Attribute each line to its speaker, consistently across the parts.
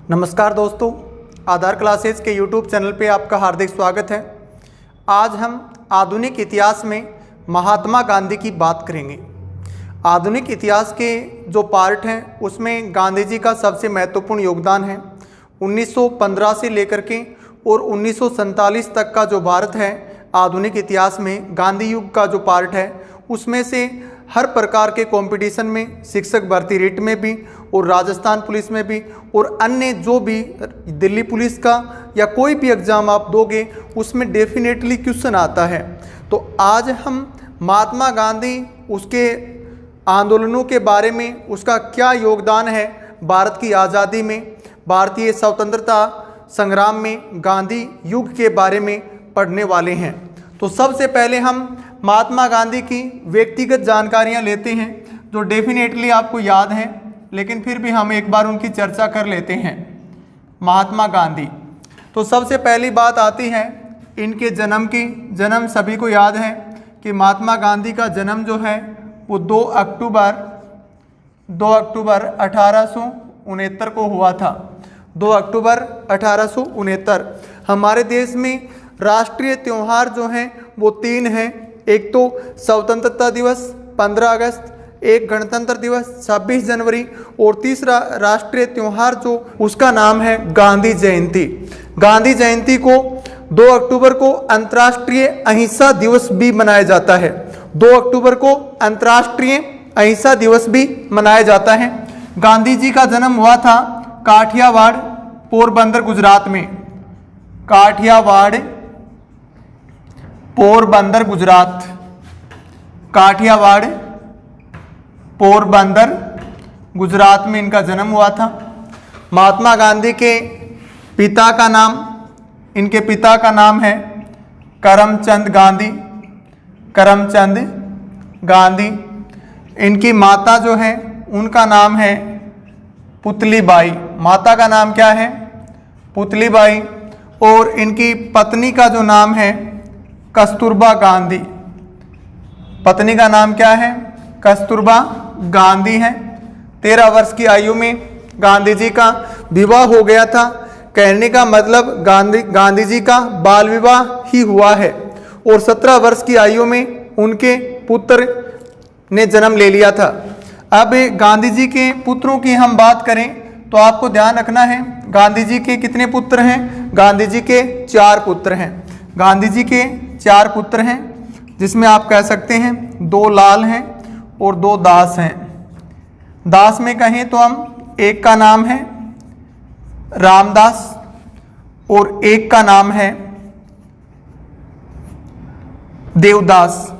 Speaker 1: नमस्कार दोस्तों, आधार क्लासेस के YouTube चैनल पे आपका हार्दिक स्वागत है। आज हम आधुनिक इतिहास में महात्मा गांधी की बात करेंगे। आधुनिक इतिहास के जो पार्ट हैं उसमें गांधी जी का सबसे महत्वपूर्ण योगदान है। 1915 से लेकर के और 1947 तक का जो भारत है आधुनिक इतिहास में गांधी युग का जो पार्ट है उसमें से हर प्रकार के कंपटीशन में, शिक्षक भर्ती रेट में भी और राजस्थान पुलिस में भी और अन्य जो भी दिल्ली पुलिस का या कोई भी एग्ज़ाम आप दोगे उसमें डेफिनेटली क्वेश्चन आता है। तो आज हम महात्मा गांधी, उसके आंदोलनों के बारे में, उसका क्या योगदान है भारत की आज़ादी में, भारतीय स्वतंत्रता संग्राम में गांधी युग के बारे में पढ़ने वाले हैं। तो सबसे पहले हम महात्मा गांधी की व्यक्तिगत जानकारियां लेते हैं जो डेफिनेटली आपको याद हैं, लेकिन फिर भी हम एक बार उनकी चर्चा कर लेते हैं। महात्मा गांधी, तो सबसे पहली बात आती है इनके जन्म की। जन्म सभी को याद है कि महात्मा गांधी का जन्म जो है वो 2 अक्टूबर 1869 को हुआ था। 2 अक्टूबर 1869। हमारे देश में राष्ट्रीय त्यौहार जो हैं वो 3 हैं। एक तो स्वतंत्रता दिवस 15 अगस्त, एक गणतंत्र दिवस 26 जनवरी और तीसरा राष्ट्रीय त्यौहार जो उसका नाम है गांधी जयंती। गांधी जयंती को 2 अक्टूबर को अंतर्राष्ट्रीय अहिंसा दिवस भी मनाया जाता है। 2 अक्टूबर को अंतर्राष्ट्रीय अहिंसा दिवस भी मनाया जाता है। गांधी जी का जन्म हुआ था काठियावाड़, पोरबंदर, गुजरात में। काठियावाड़, पोरबंदर, गुजरात। काठियावाड़, पोरबंदर, गुजरात में इनका जन्म हुआ था। महात्मा गांधी के पिता का नाम, इनके पिता का नाम है करमचंद गांधी। करमचंद गांधी। इनकी माता जो है उनका नाम है पुतलीबाई। माता का नाम क्या है? पुतलीबाई। और इनकी पत्नी का जो नाम है कस्तूरबा गांधी। पत्नी का नाम क्या है? कस्तूरबा गांधी है। 13 वर्ष की आयु में गांधी जी का विवाह हो गया था। कहने का मतलब गांधी जी का बाल विवाह ही हुआ है। और 17 वर्ष की आयु में उनके पुत्र ने जन्म ले लिया था। अब गांधी जी के पुत्रों की हम बात करें तो आपको ध्यान रखना है गांधी जी के कितने पुत्र हैं? गांधी जी के 4 पुत्र हैं। गांधी जी के 4 पुत्र हैं, जिसमें आप कह सकते हैं 2 लाल हैं और 2 दास हैं। दास में कहें तो हम एक का नाम है रामदास और एक का नाम है देवदास।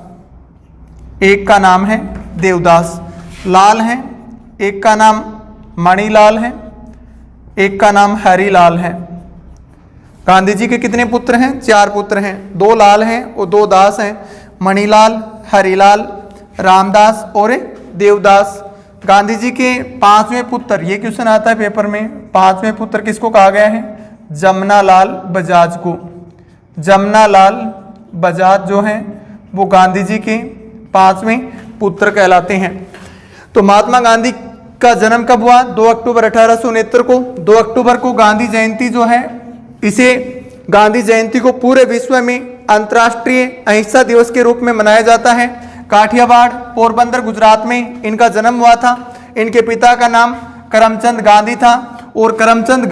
Speaker 1: एक का नाम है देवदास। लाल हैं, एक का नाम मणिलाल है, एक का नाम हरिलाल है। गांधी जी के कितने पुत्र हैं? 4 पुत्र हैं। 2 लाल हैं और 2 दास हैं। मणिलाल, हरिलाल, रामदास और देवदास। गांधी जी के 5वें पुत्र, ये क्वेश्चन आता है पेपर में, 5वें पुत्र किसको कहा गया है? जमनालाल बजाज को। जमनालाल बजाज जो हैं वो गांधी जी के 5वें पुत्र कहलाते हैं। तो महात्मा गांधी का जन्म कब हुआ? 2 अक्टूबर 1869 को। 2 अक्टूबर को गांधी जयंती जो है, इसे गांधी जयंती को पूरे विश्व में अंतर्राष्ट्रीय अहिंसा दिवस के रूप में मनाया जाता है। काठियावाड़, पोरबंदर, गुजरात में इनका जन्म हुआ था। इनके पिता का नाम करमचंद गांधी था और करमचंद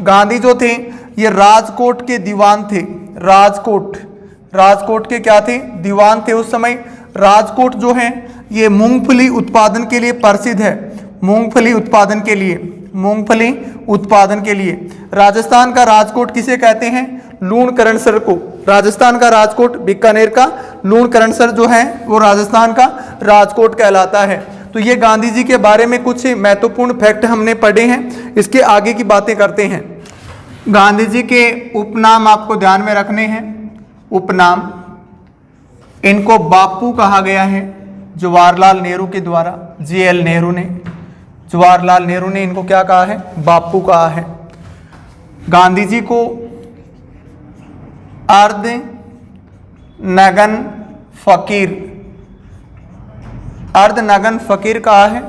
Speaker 1: गांधी जो थे ये राजकोट के दीवान थे। राजकोट के क्या थे? दीवान थे उस समय। राजकोट जो है ये मूंगफली उत्पादन के लिए प्रसिद्ध है। मूंगफली उत्पादन के लिए राजस्थान का राजकोट किसे कहते हैं? लूणकरणसर को। राजस्थान का राजकोट, बीकानेर का लूणकरणसर जो है वो राजस्थान का राजकोट कहलाता है। तो ये गांधी जी के बारे में कुछ महत्वपूर्ण फैक्ट हमने पढ़े हैं। इसके आगे की बातें करते हैं। गांधी जी के उपनाम आपको ध्यान में रखने हैं। उपनाम, इनको बापू कहा गया है जवाहरलाल नेहरू के द्वारा। JL नेहरू ने, जवाहरलाल नेहरू ने इनको क्या कहा है? बापू कहा है। गांधी जी को अर्ध नगन फकीर कहा है।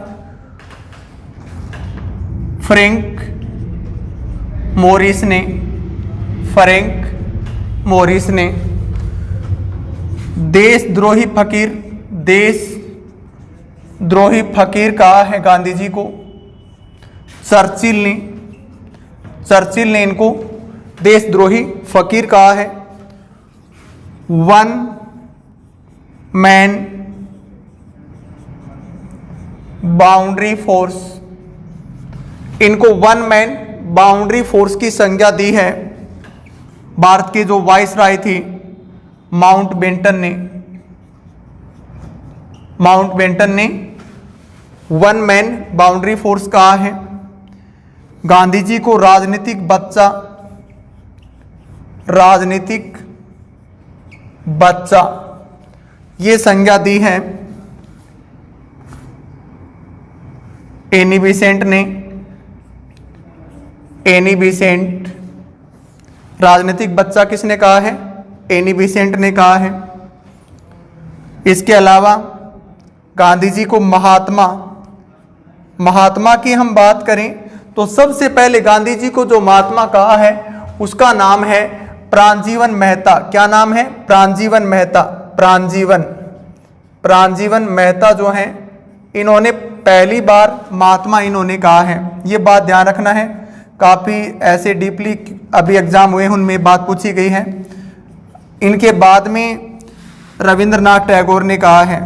Speaker 1: फ्रैंक मोरिस ने, फ्रैंक मोरिस ने। देशद्रोही फकीर कहा है गांधी जी को चर्चिल ने इनको देशद्रोही फकीर कहा है। वन मैन बाउंड्री फोर्स, इनको वन मैन बाउंड्री फोर्स की संज्ञा दी है भारत के जो वाइसराय थी माउंटबेटन ने वन मैन बाउंड्री फोर्स कहा है। गांधी जी को राजनीतिक बच्चा ये संज्ञा दी है एनी बेसेंट ने। राजनीतिक बच्चा किसने कहा है? एनी बेसेंट ने कहा है। इसके अलावा गांधी जी को महात्मा की हम बात करें तो सबसे पहले गांधी जी को जो महात्मा कहा है उसका नाम है प्राणजीवन मेहता। क्या नाम है? प्राणजीवन मेहता। प्राणजीवन मेहता जो हैं इन्होंने पहली बार महात्मा इन्होंने कहा है। ये बात ध्यान रखना है, काफ़ी ऐसे डीपली अभी एग्जाम हुए उनमें बात पूछी गई है। इनके बाद में रविंद्रनाथ टैगोर ने कहा है,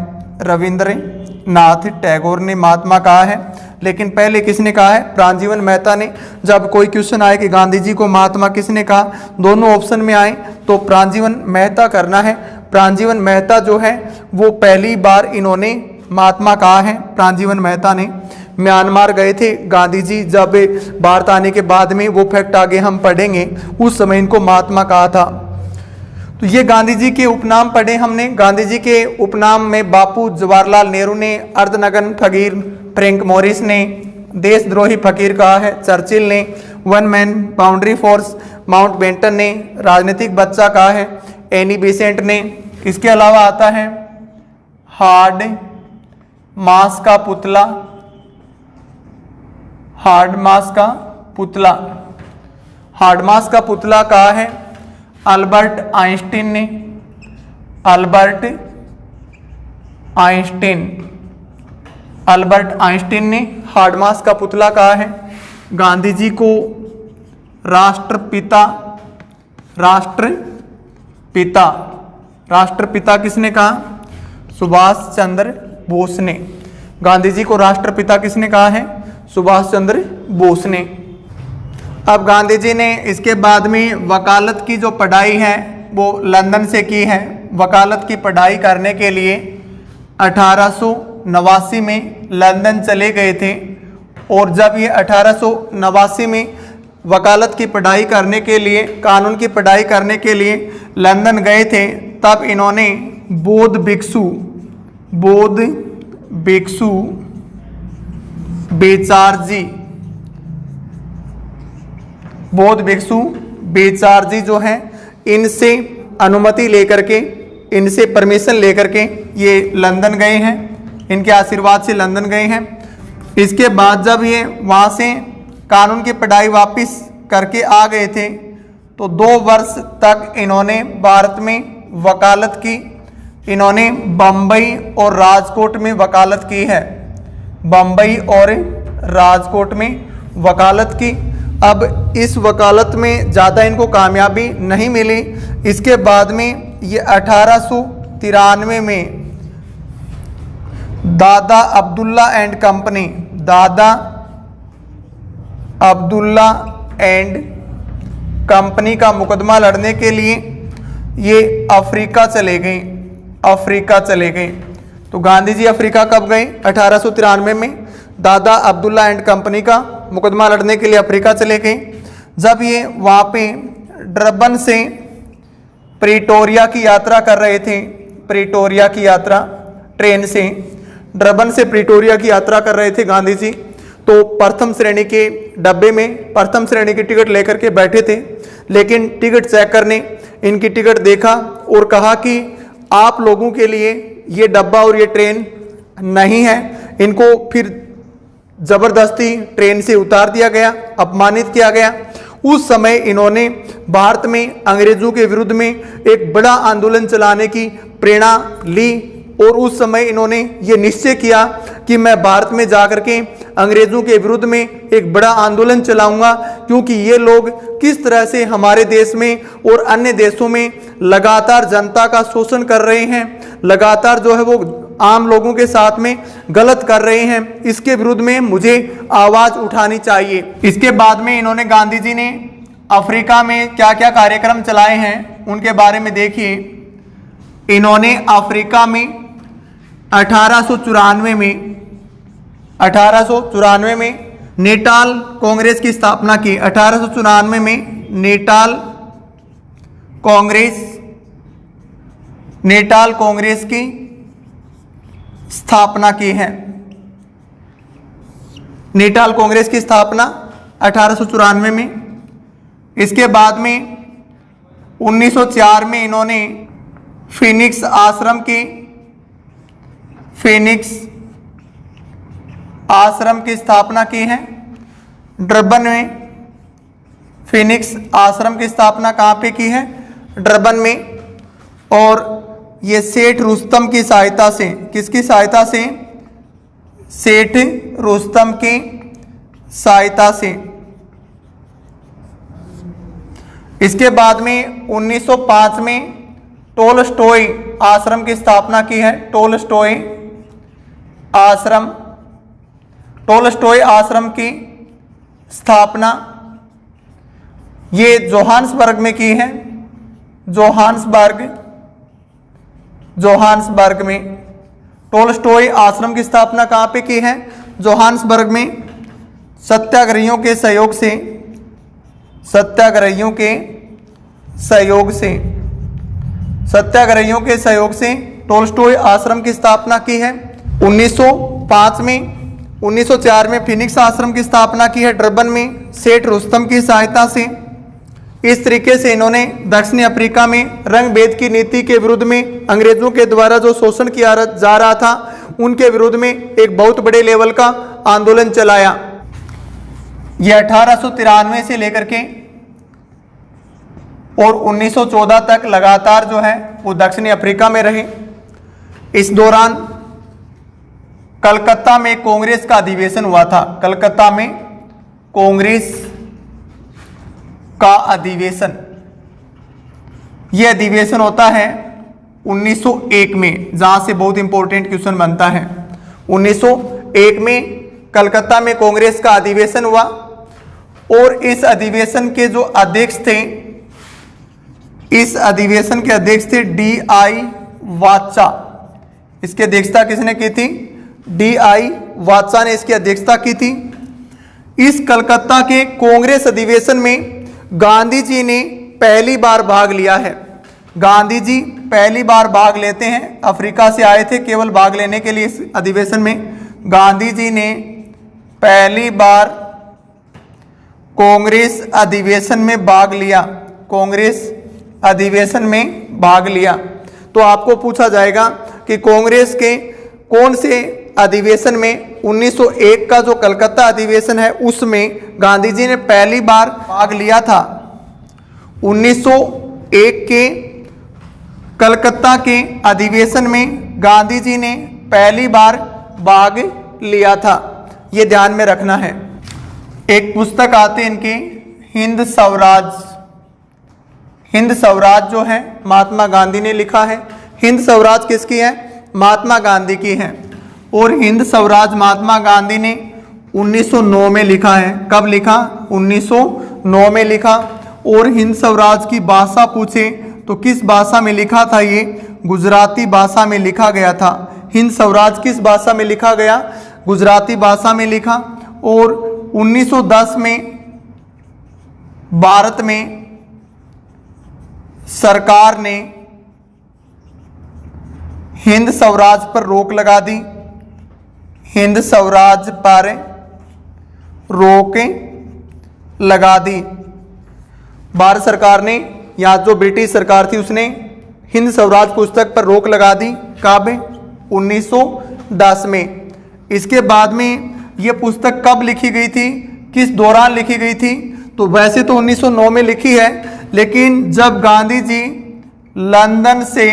Speaker 1: रविंद्रनाथ टैगोर ने महात्मा कहा है, लेकिन पहले किसने कहा है? प्राणजीवन मेहता ने। जब कोई क्वेश्चन आए कि गांधी जी को महात्मा किसने कहा, दोनों ऑप्शन में आए तो प्राणजीवन मेहता करना है। प्राणजीवन मेहता जो है वो पहली बार इन्होंने महात्मा कहा है। प्राणजीवन मेहता ने म्यांमार गए थे गांधी जी, जब भारत आने के बाद में वो फैक्ट आगे हम पढ़ेंगे, उस समय इनको महात्मा कहा था। तो ये गांधी जी के उपनाम पढ़े हमने। गांधी जी के उपनाम में बापू जवाहरलाल नेहरू ने, अर्धनग्न फकीर फ्रैंक मोरिस ने, देशद्रोही फकीर कहा है चर्चिल ने, one man boundary force Mountbatten ने, राजनीतिक बच्चा कहा है एनी बेसेंट ने। इसके अलावा आता है हार्ड मास का पुतला कहा है अल्बर्ट आइंस्टीन ने। अल्बर्ट आइंस्टीन ने हार्ड मास का पुतला कहा है। गांधी जी को राष्ट्रपिता किसने कहा? सुभाष चंद्र बोस ने। गांधी जी को राष्ट्रपिता किसने कहा है? सुभाष चंद्र बोस ने। अब गांधी जी ने इसके बाद में वकालत की जो पढ़ाई है वो लंदन से की है। वकालत की पढ़ाई करने के लिए 1889 में लंदन चले गए थे, और जब ये 1889 में वकालत की पढ़ाई करने के लिए, कानून की पढ़ाई करने के लिए लंदन गए थे, तब इन्होंने बौद्ध भिक्षु बेचार जी जो हैं इनसे अनुमति लेकर के, इनसे परमिशन लेकर के ये लंदन गए हैं, इनके आशीर्वाद से लंदन गए हैं। इसके बाद जब ये वहाँ से कानून की पढ़ाई वापस करके आ गए थे तो 2 वर्ष तक इन्होंने भारत में वकालत की। इन्होंने बम्बई और राजकोट में वकालत की है। बम्बई और राजकोट में वकालत की। अब इस वकालत में ज़्यादा इनको कामयाबी नहीं मिली। इसके बाद में ये 1893 में दादा अब्दुल्ला एंड कंपनी का मुकदमा लड़ने के लिए ये अफ्रीका चले गए। तो गांधी जी अफ्रीका कब गए? 1893 में दादा अब्दुल्ला एंड कंपनी का मुकदमा लड़ने के लिए अफ्रीका चले गए। जब ये वहाँ पे डरबन से प्रिटोरिया की यात्रा कर रहे थे, प्रिटोरिया की यात्रा ट्रेन से, डरबन से प्रिटोरिया की यात्रा कर रहे थे गांधी जी, तो प्रथम श्रेणी के डब्बे में प्रथम श्रेणी की टिकट लेकर के बैठे थे। लेकिन टिकट चेकर ने इनकी टिकट देखा और कहा कि आप लोगों के लिए ये डब्बा और ये ट्रेन नहीं है। इनको फिर जबरदस्ती ट्रेन से उतार दिया गया, अपमानित किया गया। उस समय इन्होंने भारत में अंग्रेजों के विरुद्ध में एक बड़ा आंदोलन चलाने की प्रेरणा ली और उस समय इन्होंने ये निश्चय किया कि मैं भारत में जाकर के अंग्रेजों के विरुद्ध में एक बड़ा आंदोलन चलाऊंगा, क्योंकि ये लोग किस तरह से हमारे देश में और अन्य देशों में लगातार जनता का शोषण कर रहे हैं, लगातार जो है वो आम लोगों के साथ में गलत कर रहे हैं, इसके विरुद्ध में मुझे आवाज उठानी चाहिए। इसके बाद में इन्होंने, गांधी जी ने अफ्रीका में क्या क्या कार्यक्रम चलाए हैं उनके बारे में देखिए। इन्होंने अफ्रीका में 1894 में नेटाल कांग्रेस की स्थापना की। 1894 में नेटाल कांग्रेस की स्थापना की है। नेटाल कांग्रेस की स्थापना 1894 में। इसके बाद में 1904 में इन्होंने फीनिक्स आश्रम की स्थापना की है डरबन में। फीनिक्स आश्रम की स्थापना कहाँ पे की है? डरबन में। और ये सेठ रुस्तम की सहायता से, किसकी सहायता से? सेठ रुस्तम की सहायता से। इसके बाद में 1905 में टोलस्टॉय आश्रम की स्थापना की है। टोलस्टॉय आश्रम की स्थापना ये जोहान्सबर्ग में की है। जोहान्सबर्ग में टोलस्टॉय आश्रम की स्थापना कहाँ पे की है? जोहान्सबर्ग में। सत्याग्रहियों के सहयोग से टोलस्टॉय आश्रम की स्थापना की है 1905 में। 1904 में फिनिक्स आश्रम की स्थापना की है डरबन में सेठ रुस्तम की सहायता से। इस तरीके से इन्होंने दक्षिणी अफ्रीका में रंग भेद की नीति के विरुद्ध में, अंग्रेजों के द्वारा जो शोषण किया जा रहा था उनके विरुद्ध में एक बहुत बड़े लेवल का आंदोलन चलाया। यह 1893 से लेकर के और 1914 तक लगातार जो है वो दक्षिणी अफ्रीका में रहे। इस दौरान कलकत्ता में कांग्रेस का अधिवेशन हुआ था। कलकत्ता में कांग्रेस का अधिवेशन, यह अधिवेशन होता है 1901 में, जहां से बहुत इंपॉर्टेंट क्वेश्चन बनता है। 1901 में कलकत्ता में कांग्रेस का अधिवेशन हुआ और इस अधिवेशन के जो अध्यक्ष थे, इस अधिवेशन के अध्यक्ष थे D.I. वात्सा। इसकी अध्यक्षता किसने की थी? D.I. वात्सा ने इसकी अध्यक्षता की थी। इस कलकत्ता के कांग्रेस अधिवेशन में गांधी जी ने पहली बार भाग लिया है। गांधी जी पहली बार भाग लेते हैं, अफ्रीका से आए थे केवल भाग लेने के लिए इस अधिवेशन में। गांधी जी ने पहली बार कांग्रेस अधिवेशन में भाग लिया। कांग्रेस अधिवेशन में भाग लिया। तो आपको पूछा जाएगा कि कांग्रेस के कौन से अधिवेशन में, 1901 का जो कलकत्ता अधिवेशन है उसमें गांधी जी ने पहली बार भाग लिया था। 1901 के कलकत्ता के अधिवेशन में गांधी जी ने पहली बार भाग लिया था, ये ध्यान में रखना है। एक पुस्तक आते इनके, हिंद स्वराज। हिंद स्वराज जो है महात्मा गांधी ने लिखा है। हिंद स्वराज किसकी है? महात्मा गांधी की है। और हिंद स्वराज महात्मा गांधी ने 1909 में लिखा है। कब लिखा? 1909 में लिखा। और हिंद स्वराज की भाषा पूछे तो किस भाषा में लिखा था? ये गुजराती भाषा में लिखा गया था। हिंद स्वराज किस भाषा में लिखा गया? गुजराती भाषा में लिखा। और 1910 में भारत में सरकार ने हिंद स्वराज पर रोक लगा दी। हिंद स्वराज पर रोक लगा दी। भारत सरकार ने, या जो ब्रिटिश सरकार थी उसने हिंद स्वराज पुस्तक पर रोक लगा दी। कब? 1910 में। इसके बाद में यह पुस्तक कब लिखी गई थी, किस दौरान लिखी गई थी? तो वैसे तो 1909 में लिखी है, लेकिन जब गांधी जी लंदन से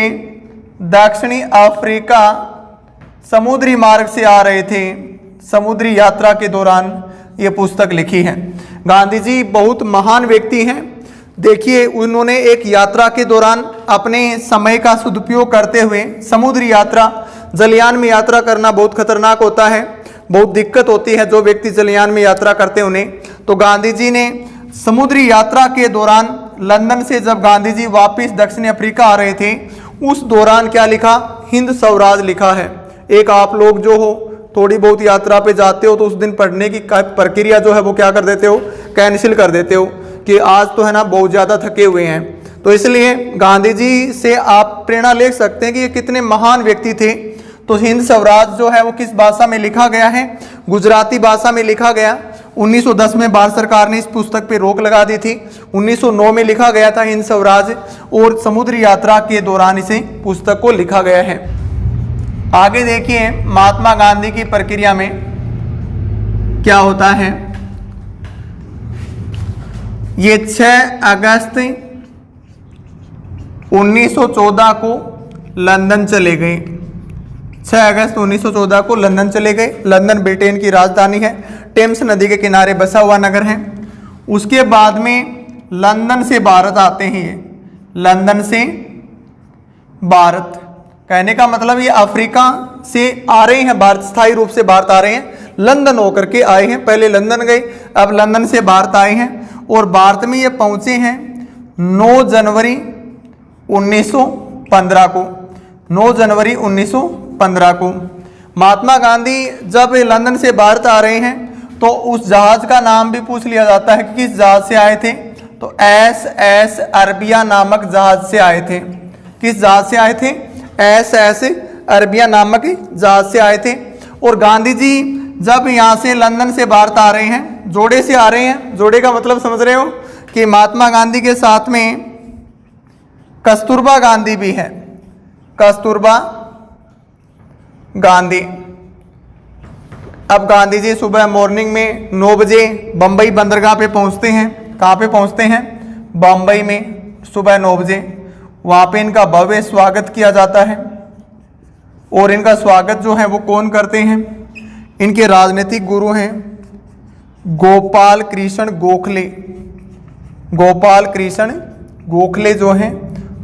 Speaker 1: दक्षिणी अफ्रीका समुद्री मार्ग से आ रहे थे, समुद्री यात्रा के दौरान ये पुस्तक लिखी है। गांधी जी बहुत महान व्यक्ति हैं। देखिए, उन्होंने एक यात्रा के दौरान अपने समय का सदुपयोग करते हुए समुद्री यात्रा, जलयान में यात्रा करना बहुत खतरनाक होता है, बहुत दिक्कत होती है जो व्यक्ति जलयान में यात्रा करते उन्हें। तो गांधी जी ने समुद्री यात्रा के दौरान लंदन से जब गांधी जी वापस दक्षिण अफ्रीका आ रहे थे, उस दौरान क्या लिखा? हिंद स्वराज लिखा है। एक आप लोग जो हो थोड़ी बहुत यात्रा पे जाते हो तो उस दिन पढ़ने की प्रक्रिया जो है वो क्या कर देते हो? कैंसिल कर देते हो कि आज तो है ना बहुत ज़्यादा थके हुए हैं। तो इसलिए गांधी जी से आप प्रेरणा ले सकते हैं कि ये कितने महान व्यक्ति थे। तो हिंद स्वराज जो है वो किस भाषा में लिखा गया है? गुजराती भाषा में लिखा गया। 1910 में भारत सरकार ने इस पुस्तक पे रोक लगा दी थी। 1909 में लिखा गया था हिंद स्वराज, और समुद्री यात्रा के दौरान इसे पुस्तक को लिखा गया है। आगे देखिए महात्मा गांधी की प्रक्रिया में क्या होता है। ये 6 अगस्त 1914 को लंदन चले गए। 6 अगस्त 1914 को लंदन चले गए। लंदन ब्रिटेन की राजधानी है, टेम्स नदी के किनारे बसा हुआ नगर है। उसके बाद में लंदन से भारत आते हैं। ये लंदन से भारत, कहने का मतलब ये अफ्रीका से आ रहे हैं, भारत स्थायी रूप से भारत आ रहे हैं, लंदन होकर के आए हैं। पहले लंदन गए, अब लंदन से भारत आए हैं, और भारत में ये पहुंचे हैं 9 जनवरी 1915 को। 9 जनवरी 1915 को महात्मा गांधी जब लंदन से भारत आ रहे हैं तो उस जहाज का नाम भी पूछ लिया जाता है कि किस जहाज से आए थे। तो SS अरबिया नामक जहाज से आए थे। किस जहाज से आए थे? SS अरबिया नामक जहाज से आए थे। और गांधी जी जब यहाँ से लंदन से भारत आ रहे हैं, जोड़े से आ रहे हैं। जोड़े का मतलब समझ रहे हो कि महात्मा गांधी के साथ में कस्तूरबा गांधी भी है। कस्तूरबा गांधी। अब गांधी जी सुबह मॉर्निंग में 9 बजे बम्बई बंदरगाह पे पहुंचते हैं। कहाँ पे पहुंचते हैं? बम्बई में सुबह 9 बजे। वहाँ पे इनका भव्य स्वागत किया जाता है। और इनका स्वागत जो है वो कौन करते हैं? इनके राजनीतिक गुरु हैं गोपाल कृष्ण गोखले। गोपाल कृष्ण गोखले जो हैं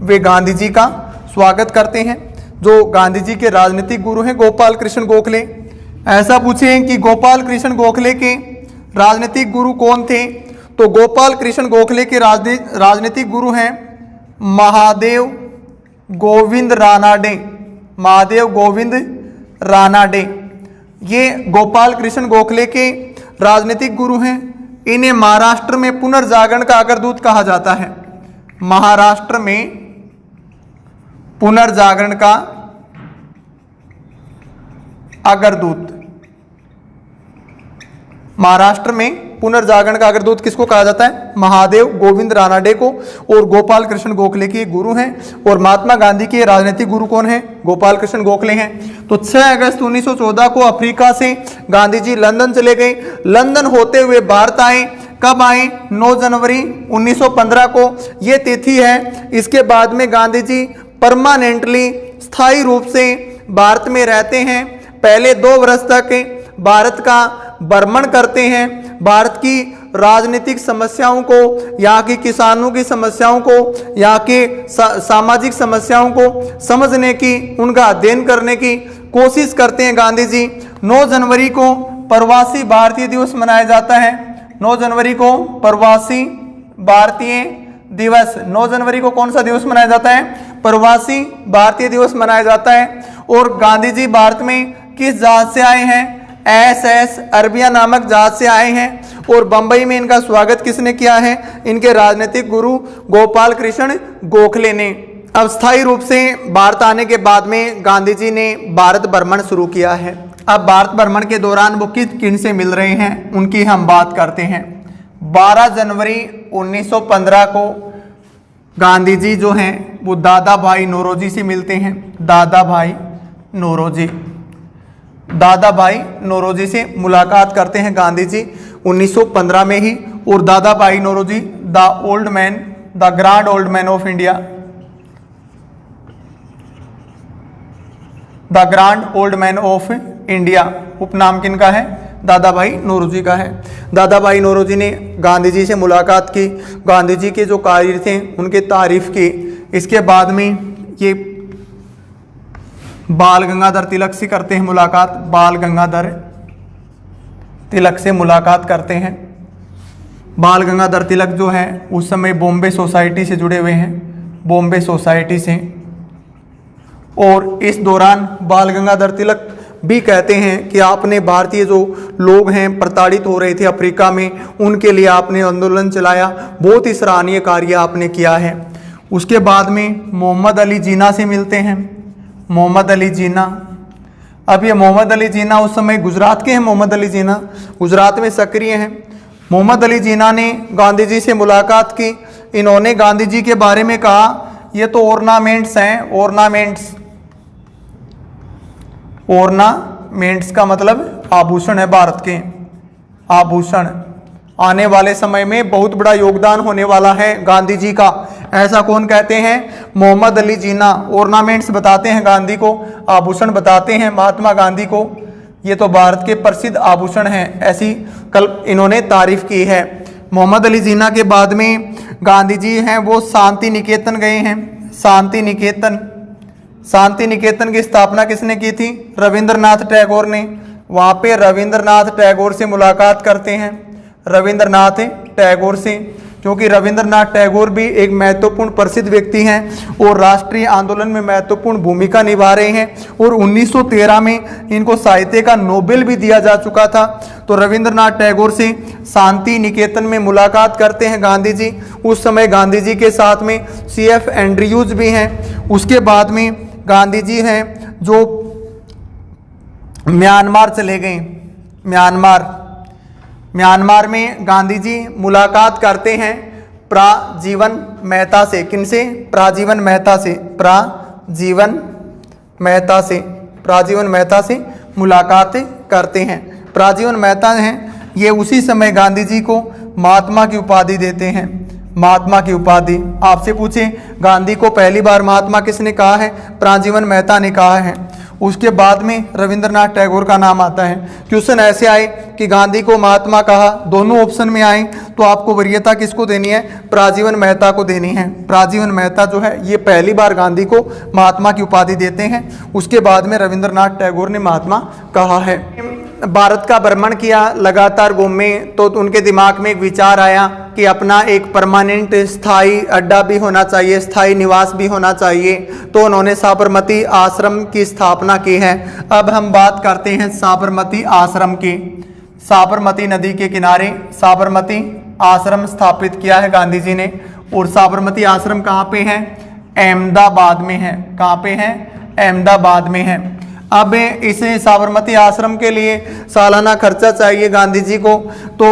Speaker 1: वे गांधी जी का स्वागत करते हैं। जो गांधी जी के राजनीतिक गुरु हैं गोपाल कृष्ण गोखले। ऐसा पूछें कि गोपाल कृष्ण गोखले के राजनीतिक गुरु कौन थे? तो गोपाल कृष्ण गोखले के राजनीतिक गुरु हैं महादेव गोविंद रानाडे। महादेव गोविंद रानाडे ये गोपाल कृष्ण गोखले के राजनीतिक गुरु हैं। इन्हें महाराष्ट्र में पुनर्जागरण का अग्रदूत कहा जाता है। महाराष्ट्र में पुनर्जागरण का अग्रदूत। महाराष्ट्र में पुनर्जागरण का अग्रदूत किसको कहा जाता है? महादेव गोविंद रानाडे को। और गोपाल कृष्ण गोखले के गुरु हैं। और महात्मा गांधी के राजनीतिक गुरु कौन है? गोपाल कृष्ण गोखले हैं। तो 6 अगस्त 1914 को अफ्रीका से गांधी जी लंदन चले गए। लंदन होते हुए भारत आए। कब आए? 9 जनवरी 1915 को ये तिथि है। इसके बाद में गांधी जी परमानेंटली स्थायी रूप से भारत में रहते हैं। पहले 2 वर्ष तक भारत का भ्रमण करते हैं। भारत की राजनीतिक समस्याओं को, यहाँ की किसानों की समस्याओं को, यहाँ के सामाजिक समस्याओं को समझने की, उनका अध्ययन करने की कोशिश करते हैं गांधी जी। 9 जनवरी को प्रवासी भारतीय दिवस मनाया जाता है। 9 जनवरी को प्रवासी भारतीय दिवस। 9 जनवरी को कौन सा दिवस मनाया जाता है? प्रवासी भारतीय दिवस मनाया जाता है। और गांधी जी भारत में किस जहाज से आए हैं? SS अरबिया नामक जहाज से आए हैं। और बंबई में इनका स्वागत किसने किया है? इनके राजनीतिक गुरु गोपाल कृष्ण गोखले ने। अब स्थायी रूप से भारत आने के बाद में गांधी जी ने भारत भ्रमण शुरू किया है। अब भारत भ्रमण के दौरान वो किन से मिल रहे हैं उनकी हम बात करते हैं। 12 जनवरी 1915 को गांधी जी जो हैं वो दादा भाई नौरोजी से मिलते हैं। दादा भाई नौरोजी। दादा भाई नौरोजी से मुलाकात करते हैं गांधी जी 1915 में ही। और Dadabhai Naoroji the old man, the grand old man of India, the grand old man of India उपनाम किनका है? दादा भाई नौरोजी का है। दादा भाई नौरोजी ने गांधी जी से मुलाकात की, गांधी जी के जो कार्य थे उनके तारीफ की। इसके बाद में ये बाल गंगाधर तिलक से करते हैं मुलाकात, बाल गंगाधर तिलक से मुलाकात करते हैं। बाल गंगाधर तिलक जो है उस समय बॉम्बे सोसाइटी से जुड़े हुए हैं, बॉम्बे सोसाइटी से। और इस दौरान बाल गंगाधर तिलक भी कहते हैं कि आपने भारतीय जो लोग हैं प्रताड़ित हो रहे थे अफ्रीका में, उनके लिए आपने आंदोलन चलाया, बहुत ही सराहनीय कार्य आपने किया है। उसके बाद में मोहम्मद अली जिन्ना से मिलते हैं, मोहम्मद अली जिन्ना। अब ये मोहम्मद अली जिन्ना उस समय गुजरात के हैं, मोहम्मद अली जिन्ना गुजरात में सक्रिय हैं। मोहम्मद अली जिन्ना ने गांधी जी से मुलाकात की। इन्होंने गांधी जी के बारे में कहा ये तो ऑर्नामेंट्स हैं, ऑर्नामेंट्स, ऑर्नामेंट्स का मतलब आभूषण है, भारत के आभूषण। आने वाले समय में बहुत बड़ा योगदान होने वाला है गांधी जी का, ऐसा कौन कहते हैं? मोहम्मद अली जिन्ना। ऑर्नामेंट्स बताते हैं गांधी को, आभूषण बताते हैं महात्मा गांधी को, ये तो भारत के प्रसिद्ध आभूषण हैं, ऐसी कल इन्होंने तारीफ की है। मोहम्मद अली जिन्ना के बाद में गांधी जी हैं वो शांति निकेतन गए हैं, शांति निकेतन। शांति निकेतन की स्थापना किसने की थी? रविंद्रनाथ टैगोर ने। वहाँ पे रविंद्रनाथ टैगोर से मुलाकात करते हैं, रविंद्रनाथ टैगोर से, क्योंकि रविंद्रनाथ टैगोर भी एक महत्वपूर्ण प्रसिद्ध व्यक्ति हैं और राष्ट्रीय आंदोलन में महत्वपूर्ण भूमिका निभा रहे हैं। और 1913 में इनको साहित्य का नोबेल भी दिया जा चुका था। तो रविंद्रनाथ टैगोर से शांति निकेतन में मुलाकात करते हैं गांधी जी। उस समय गांधी जी के साथ में CF एंड्रयूज भी हैं। उसके बाद में गांधी जी हैं जो म्यांमार चले गए, म्यांमार में गांधी जी मुलाकात करते हैं प्राजीवन मेहता से। किनसे? प्राजीवन मेहता से, प्राजीवन मेहता से मुलाकात करते हैं। प्राजीवन मेहता हैं, ये उसी समय गांधी जी को महात्मा की उपाधि देते हैं, महात्मा की उपाधि। आपसे पूछे गांधी को पहली बार महात्मा किसने कहा है? प्राजीवन मेहता ने कहा है। उसके बाद में रविंद्रनाथ टैगोर का नाम आता है। क्वेश्चन ऐसे आए कि गांधी को महात्मा कहा, दोनों ऑप्शन में आए तो आपको वरीयता किसको देनी है? प्राजीवन मेहता को देनी है। प्राजीवन मेहता जो है ये पहली बार गांधी को महात्मा की उपाधि देते हैं। उसके बाद में रविंद्रनाथ टैगोर ने महात्मा कहा है। भारत का भ्रमण किया, लगातार घूमे, तो उनके दिमाग में एक विचार आया कि अपना एक परमानेंट स्थायी अड्डा भी होना चाहिए, स्थायी निवास भी होना चाहिए। तो उन्होंने साबरमती आश्रम की स्थापना की है। अब हम बात करते हैं साबरमती आश्रम की। साबरमती नदी के किनारे साबरमती आश्रम स्थापित किया है गांधी जी ने। और साबरमती आश्रम कहाँ पे है? अहमदाबाद में है। कहाँ पे है? अहमदाबाद में है। अब इस साबरमती आश्रम के लिए सालाना खर्चा चाहिए गांधी जी को। तो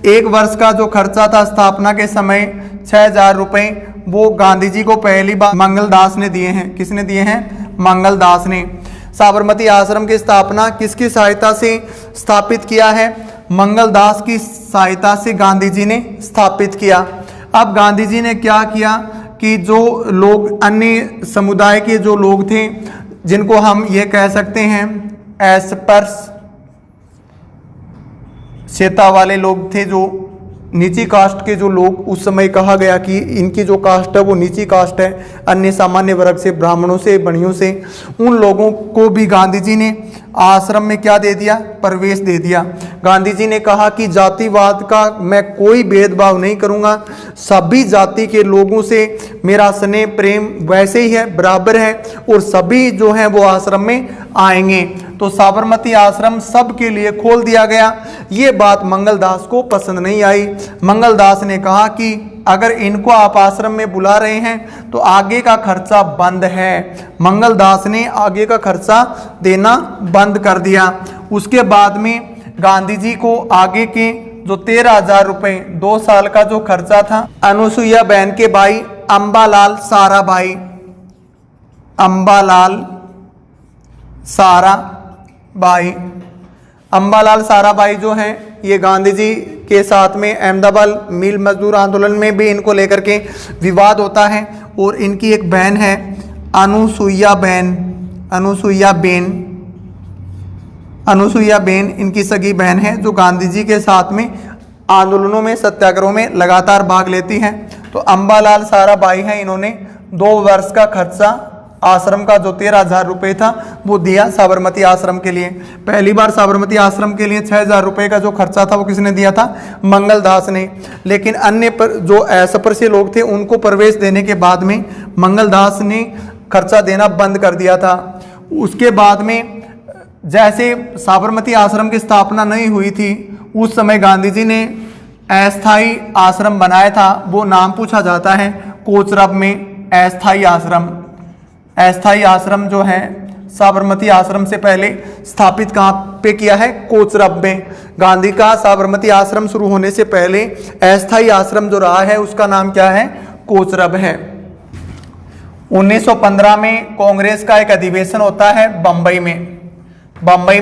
Speaker 1: एक वर्ष का जो खर्चा था स्थापना के समय 6,000 रुपये, वो गांधी जी को पहली बार मंगलदास ने दिए हैं। किसने दिए हैं? मंगलदास ने। साबरमती आश्रम की स्थापना किसकी सहायता से स्थापित किया है? मंगलदास की सहायता से गांधी जी ने स्थापित किया। अब गांधी जी ने क्या किया कि जो लोग अन्य समुदाय के जो लोग थे, जिनको हम ये कह सकते हैं एस्पृश्यता वाले लोग थे, जो नीची कास्ट के जो लोग, उस समय कहा गया कि इनकी जो कास्ट है वो नीची कास्ट है, अन्य सामान्य वर्ग से, ब्राह्मणों से, बनियों से, उन लोगों को भी गांधी जी ने आश्रम में क्या दे दिया? प्रवेश दे दिया। गांधी जी ने कहा कि जातिवाद का मैं कोई भेदभाव नहीं करूंगा, सभी जाति के लोगों से मेरा स्नेह प्रेम वैसे ही है, बराबर है, और सभी जो हैं वो आश्रम में आएंगे। तो साबरमती आश्रम सबके लिए खोल दिया गया। ये बात मंगलदास को पसंद नहीं आई। मंगलदास ने कहा कि अगर इनको आप आश्रम में बुला रहे हैं तो आगे का खर्चा बंद है। मंगलदास ने आगे का खर्चा देना बंद कर दिया। उसके बाद में गांधी जी को आगे के जो 13,000 रुपये 2 साल का जो खर्चा था, अनुसुईया बहन के भाई अंबालाल साराभाई, अंबालाल साराभाई, अम्बालाल साराभाई जो हैं ये गांधी जी के साथ में अहमदाबाद मिल मजदूर आंदोलन में भी इनको लेकर के विवाद होता है। और इनकी एक बहन है अनुसुईया बेन इनकी सगी बहन है, जो गांधी जी के साथ में आंदोलनों में सत्याग्रहों में लगातार भाग लेती हैं। तो अम्बालाल साराभाई हैं, इन्होंने 2 वर्ष का खर्चा आश्रम का जो 13,000 रुपये था वो दिया साबरमती आश्रम के लिए। पहली बार साबरमती आश्रम के लिए 6,000 रुपये का जो खर्चा था वो किसने दिया था? मंगलदास ने। लेकिन अन्य जो अस्पृश्य लोग थे उनको प्रवेश देने के बाद में मंगलदास ने खर्चा देना बंद कर दिया था। उसके बाद में जैसे साबरमती आश्रम की स्थापना नहीं हुई थी, उस समय गांधी जी ने अस्थाई आश्रम बनाया था, वो नाम पूछा जाता है कोचरब में अस्थाई आश्रम जो है साबरमती आश्रम से पहले स्थापित कहाँ पे किया है? कोचरब में। गांधी का साबरमती आश्रम शुरू होने से पहले अस्थाई आश्रम जो रहा है उसका नाम क्या है? कोचरब है। 1915 में कांग्रेस का एक अधिवेशन होता है बंबई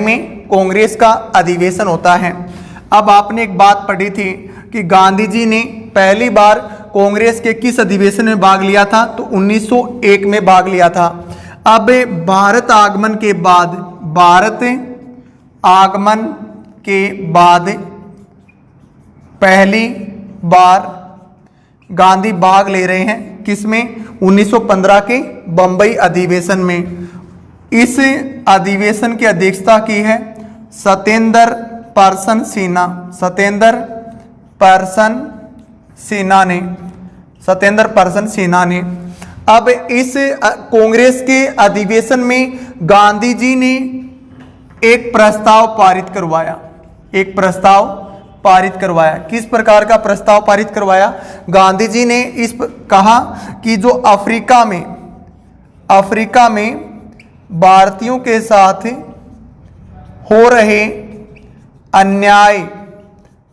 Speaker 1: में कांग्रेस का अधिवेशन होता है। अब आपने एक बात पढ़ी थी कि गांधी जी ने पहली बार कांग्रेस के किस अधिवेशन में भाग लिया था? तो 1901 में भाग लिया था। अब भारत आगमन के बाद पहली बार गांधी भाग ले रहे हैं किसमें? 1915 के बंबई अधिवेशन में। इस अधिवेशन की अध्यक्षता की है सत्येंद्र पर्सन सिन्हा ने। अब इस कांग्रेस के अधिवेशन में गांधी जी ने एक प्रस्ताव पारित करवाया। किस प्रकार का प्रस्ताव पारित करवाया? गांधी जी ने कहा कि जो अफ्रीका में भारतीयों के साथ हो रहे अन्याय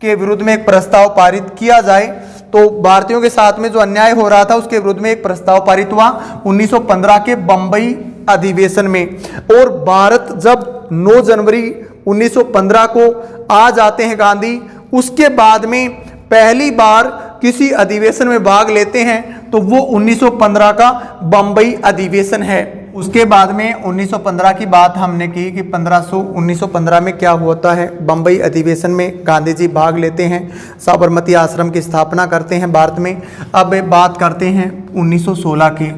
Speaker 1: के विरुद्ध में एक प्रस्ताव पारित किया जाए। तो भारतीयों के साथ में जो अन्याय हो रहा था उसके विरुद्ध में एक प्रस्ताव पारित हुआ 1915 के बंबई अधिवेशन में। और भारत जब 9 जनवरी 1915 को आ जाते हैं गांधी, उसके बाद में पहली बार किसी अधिवेशन में भाग लेते हैं तो वो 1915 का बंबई अधिवेशन है। उसके बाद में 1915 की बात हमने की कि 1915 में क्या होता है। बंबई अधिवेशन में गांधी जी भाग लेते हैं, साबरमती आश्रम की स्थापना करते हैं भारत में। अब बात करते हैं 1916 की।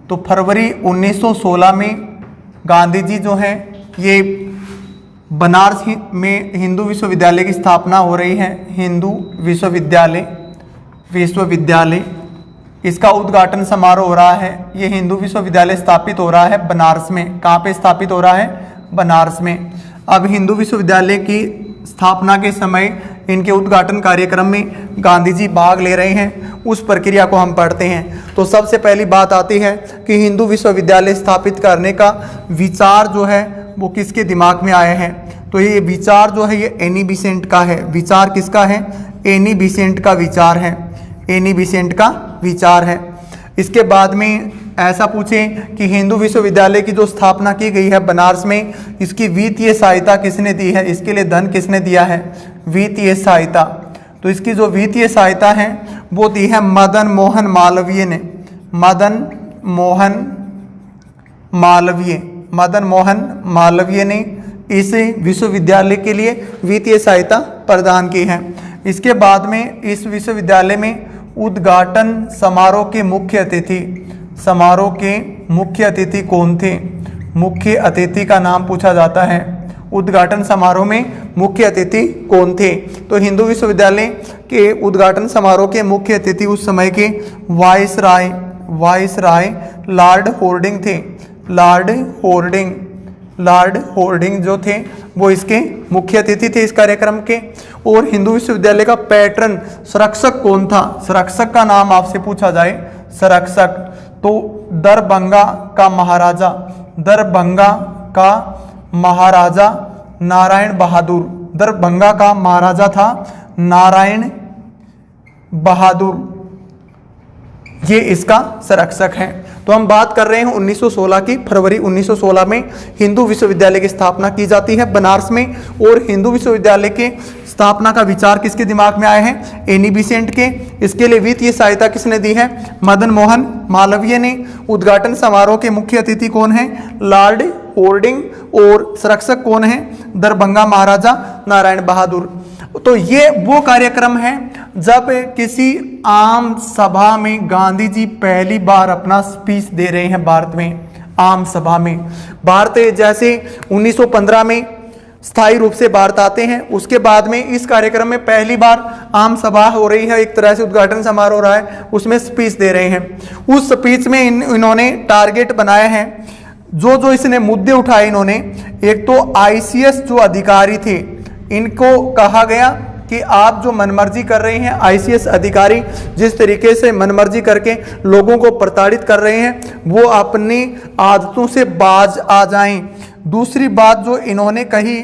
Speaker 1: तो फरवरी 1916 में गांधी जी जो हैं ये बनारस में हिंदू विश्वविद्यालय की स्थापना हो रही है। हिंदू विश्वविद्यालय इसका उद्घाटन समारोह हो रहा है। ये हिंदू विश्वविद्यालय स्थापित हो रहा है बनारस में। कहाँ पे स्थापित हो रहा है? बनारस में। अब हिंदू विश्वविद्यालय की स्थापना के समय इनके उद्घाटन कार्यक्रम में गांधी जी भाग ले रहे हैं, उस प्रक्रिया को हम पढ़ते हैं। तो सबसे पहली बात आती है कि हिंदू विश्वविद्यालय स्थापित करने का विचार जो है वो किसके दिमाग में आया है? तो ये विचार जो है ये एनी बिसेंट का है। विचार किसका है? एनी बिसेंट का विचार है। एनी बिसेंट का विचार है। इसके बाद में ऐसा पूछें कि हिंदू विश्वविद्यालय की जो स्थापना की गई है बनारस में, इसकी वित्तीय सहायता किसने दी है? इसके लिए धन किसने दिया है? वित्तीय सहायता। तो इसकी जो वित्तीय सहायता है वो दी है मदन मोहन मालवीय ने इस विश्वविद्यालय के लिए वित्तीय सहायता प्रदान की है। इसके बाद में इस विश्वविद्यालय में उद्घाटन समारोह के मुख्य अतिथि कौन थे? मुख्य अतिथि का नाम पूछा जाता है। उद्घाटन समारोह में मुख्य अतिथि कौन थे? तो हिंदू विश्वविद्यालय के उद्घाटन समारोह के मुख्य अतिथि उस समय के वाइसराय लॉर्ड होर्डिंग थे। लॉर्ड होर्डिंग जो थे वो इसके मुख्य अतिथि थे इस कार्यक्रम के। और हिंदू विश्वविद्यालय का पैट्रन संरक्षक कौन था? संरक्षक का नाम आपसे पूछा जाए, संरक्षक तो दरभंगा का महाराजा नारायण बहादुर। दरभंगा का महाराजा था नारायण बहादुर, ये इसका संरक्षक है। तो हम बात कर रहे हैं 1916 की। फरवरी 1916 में हिंदू विश्वविद्यालय की स्थापना की जाती है बनारस में। और हिंदू विश्वविद्यालय के स्थापना का विचार किसके दिमाग में आए हैं? एनी बेसेंट के। इसके लिए वित्तीय सहायता किसने दी है? मदन मोहन मालवीय ने। उद्घाटन समारोह के मुख्य अतिथि कौन है? Lord hoarding. और संरक्षक कौन है? दरभंगा महाराजा नारायण बहादुर। तो ये वो कार्यक्रम है जब किसी आम सभा में गांधी जी पहली बार अपना स्पीच दे रहे हैं भारत में, आम सभा में। भारत जैसे 1915 में स्थायी रूप से भारत आते हैं, उसके बाद में इस कार्यक्रम में पहली बार आम सभा हो रही है, एक तरह से उद्घाटन समारोह हो रहा है, उसमें स्पीच दे रहे हैं। उस स्पीच में इन्होंने टारगेट बनाया है, जो इसने मुद्दे उठाए इन्होंने। एक तो आईसीएस जो अधिकारी थे, इनको कहा गया कि आप जो मनमर्जी कर रहे हैं, आईसीएस अधिकारी जिस तरीके से मनमर्जी करके लोगों को प्रताड़ित कर रहे हैं, वो अपनी आदतों से बाज आ जाएं। दूसरी बात जो इन्होंने कही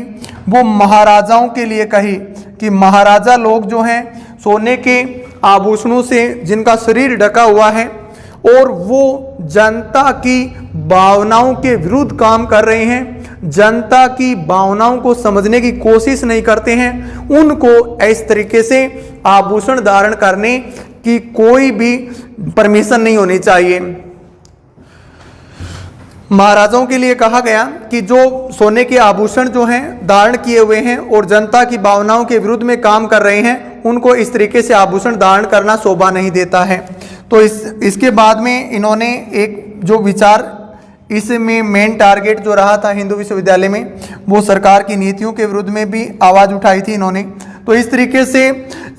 Speaker 1: वो महाराजाओं के लिए कही कि महाराजा लोग जो हैं सोने के आभूषणों से जिनका शरीर ढका हुआ है और वो जनता की भावनाओं के विरुद्ध काम कर रहे हैं, जनता की भावनाओं को समझने की कोशिश नहीं करते हैं, उनको इस तरीके से आभूषण धारण करने की कोई भी परमिशन नहीं होनी चाहिए। महाराजाओं के लिए कहा गया कि जो सोने के आभूषण जो हैं धारण किए हुए हैं और जनता की भावनाओं के विरुद्ध में काम कर रहे हैं, उनको इस तरीके से आभूषण धारण करना शोभा नहीं देता है। तो इसके बाद में इन्होंने एक जो विचार, इसमें मेन टारगेट जो रहा था हिंदू विश्वविद्यालय में, वो सरकार की नीतियों के विरुद्ध में भी आवाज़ उठाई थी इन्होंने। तो इस तरीके से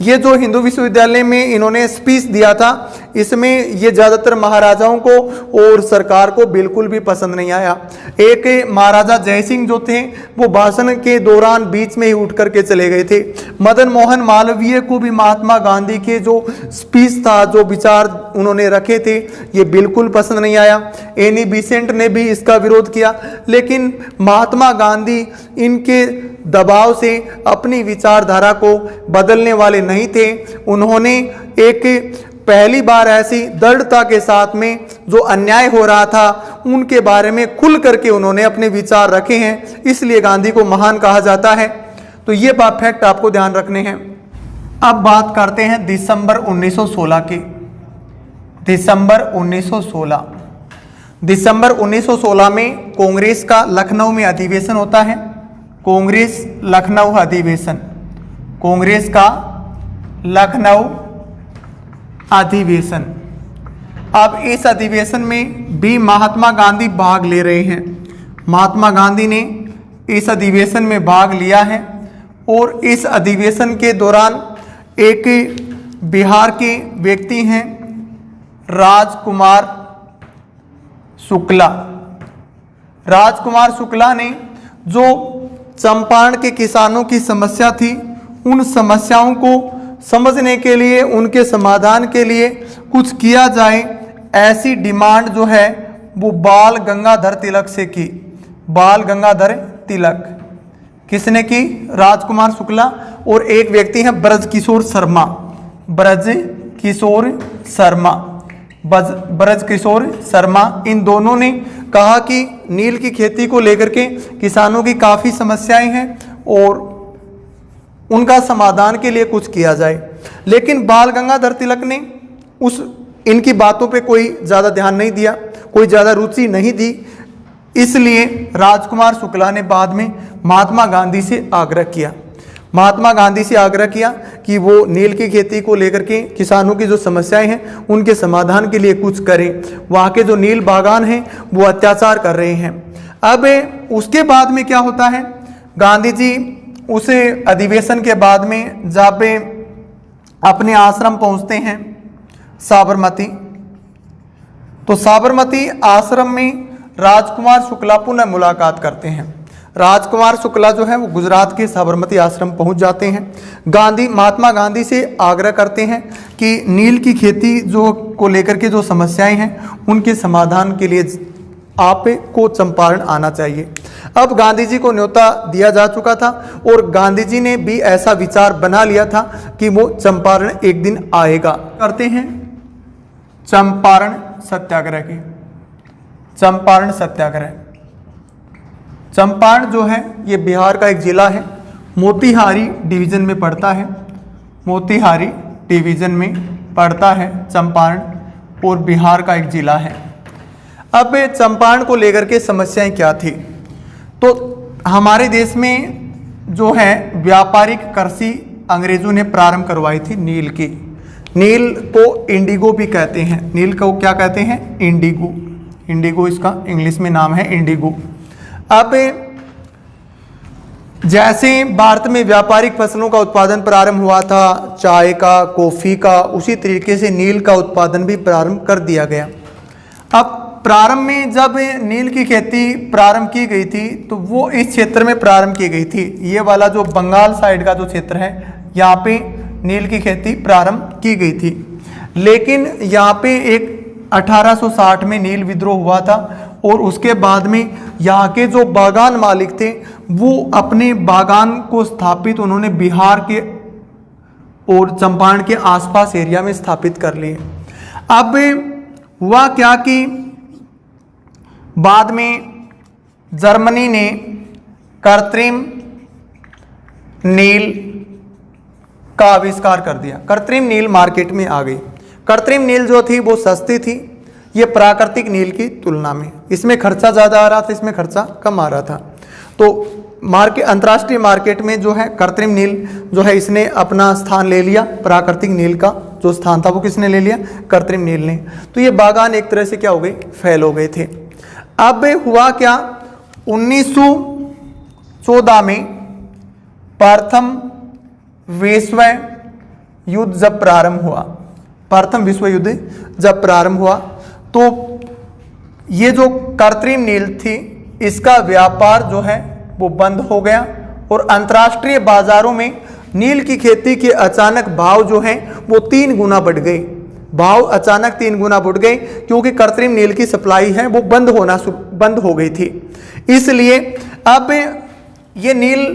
Speaker 1: ये जो हिंदू विश्वविद्यालय में इन्होंने स्पीच दिया था, इसमें ये ज़्यादातर महाराजाओं को और सरकार को बिल्कुल भी पसंद नहीं आया। एक महाराजा जयसिंह जो थे, वो भाषण के दौरान बीच में ही उठ करके चले गए थे। मदन मोहन मालवीय को भी महात्मा गांधी के जो स्पीच था, जो विचार उन्होंने रखे थे, ये बिल्कुल पसंद नहीं आया। एनी बेसेंट ने भी इसका विरोध किया, लेकिन महात्मा गांधी इनके दबाव से अपनी विचारधारा को बदलने वाले नहीं थे। उन्होंने एक पहली बार ऐसी दृढ़ता के साथ में जो अन्याय हो रहा था उनके बारे में खुल करके उन्होंने अपने विचार रखे हैं, इसलिए गांधी को महान कहा जाता है। तो ये फैक्ट आपको ध्यान रखने हैं। अब बात करते हैं दिसंबर 1916 की। दिसंबर 1916 में कांग्रेस का लखनऊ में अधिवेशन होता है। कांग्रेस लखनऊ अधिवेशन, कांग्रेस का लखनऊ अधिवेशन। अब इस अधिवेशन में भी महात्मा गांधी भाग ले रहे हैं। महात्मा गांधी ने इस अधिवेशन में भाग लिया है और इस अधिवेशन के दौरान एक बिहार के व्यक्ति हैं राजकुमार शुक्ला। राजकुमार शुक्ला ने जो चंपारण के किसानों की समस्या थी, उन समस्याओं को समझने के लिए, उनके समाधान के लिए कुछ किया जाए, ऐसी डिमांड जो है वो बाल गंगाधर तिलक से की। बाल गंगाधर तिलक किसने की? राजकुमार शुक्ला। और एक व्यक्ति है ब्रज किशोर शर्मा। ब्रज किशोर शर्मा, ब्रज किशोर शर्मा, इन दोनों ने कहा कि नील की खेती को लेकर के किसानों की काफ़ी समस्याएं हैं और उनका समाधान के लिए कुछ किया जाए। लेकिन बाल गंगाधर तिलक ने इनकी बातों पे कोई ज़्यादा ध्यान नहीं दिया, कोई ज़्यादा रुचि नहीं दी। इसलिए राजकुमार शुक्ला ने बाद में महात्मा गांधी से आग्रह किया। महात्मा गांधी से आग्रह किया कि वो नील की खेती को लेकर के किसानों की जो समस्याएं हैं उनके समाधान के लिए कुछ करें। वहाँ के जो नील बागान हैं वो अत्याचार कर रहे हैं। अब उसके बाद में क्या होता है? गांधी जी उस अधिवेशन के बाद में जब अपने आश्रम पहुँचते हैं साबरमती, तो साबरमती आश्रम में राजकुमार शुक्ला पुनः मुलाकात करते हैं। राजकुमार शुक्ला जो है वो गुजरात के साबरमती आश्रम पहुंच जाते हैं। महात्मा गांधी से आग्रह करते हैं कि नील की खेती जो को लेकर के जो समस्याएं हैं उनके समाधान के लिए आप को चंपारण आना चाहिए। अब गांधी जी को न्योता दिया जा चुका था और गांधी जी ने भी ऐसा विचार बना लिया था कि वो चंपारण एक दिन आएगा। करते हैं चंपारण सत्याग्रह की। चंपारण सत्याग्रह। चंपारण जो है ये बिहार का एक जिला है, मोतिहारी डिवीजन में पड़ता है, मोतिहारी डिवीजन में पड़ता है चंपारण, और बिहार का एक जिला है। अब चंपारण को लेकर के समस्याएं क्या थी? तो हमारे देश में जो है व्यापारिक कृषि अंग्रेजों ने प्रारंभ करवाई थी नील की। नील को इंडिगो भी कहते हैं, नील को क्या कहते हैं? इंडिगो। इंडिगो इसका इंग्लिश में नाम है, इंडिगो। अब जैसे भारत में व्यापारिक फसलों का उत्पादन प्रारंभ हुआ था, चाय का, कॉफ़ी का, उसी तरीके से नील का उत्पादन भी प्रारंभ कर दिया गया। अब प्रारंभ में जब नील की खेती प्रारंभ की गई थी तो वो इस क्षेत्र में प्रारंभ की गई थी। ये वाला जो बंगाल साइड का जो क्षेत्र है, यहाँ पे नील की खेती प्रारंभ की गई थी। लेकिन यहाँ पे एक 1860 में नील विद्रोह हुआ था, और उसके बाद में यहाँ के जो बागान मालिक थे वो अपने बागान को स्थापित उन्होंने बिहार के और चंपारण के आसपास एरिया में स्थापित कर लिए। अब हुआ क्या कि बाद में जर्मनी ने कृत्रिम नील का आविष्कार कर दिया। कृत्रिम नील मार्केट में आ गई। कृत्रिम नील जो थी वो सस्ती थी ये प्राकृतिक नील की तुलना में। इसमें खर्चा ज़्यादा आ रहा था, इसमें खर्चा कम आ रहा था। तो अंतर्राष्ट्रीय मार्केट में जो है कृत्रिम नील जो है इसने अपना स्थान ले लिया। प्राकृतिक नील का जो स्थान था वो किसने ले लिया? कृत्रिम नील ने। तो ये बागान एक तरह से क्या हो गए? फैल हो गए थे। अब हुआ क्या? 1914 में प्रथम विश्व युद्ध जब प्रारंभ हुआ, प्रथम विश्व युद्ध जब प्रारंभ हुआ तो ये जो कृत्रिम नील थी इसका व्यापार जो है वो बंद हो गया, और अंतर्राष्ट्रीय बाजारों में नील की खेती के अचानक भाव जो है वो 3 गुना बढ़ गए। भाव अचानक 3 गुना बढ़ गए क्योंकि कृत्रिम नील की सप्लाई है वो बंद हो गई थी। इसलिए अब ये नील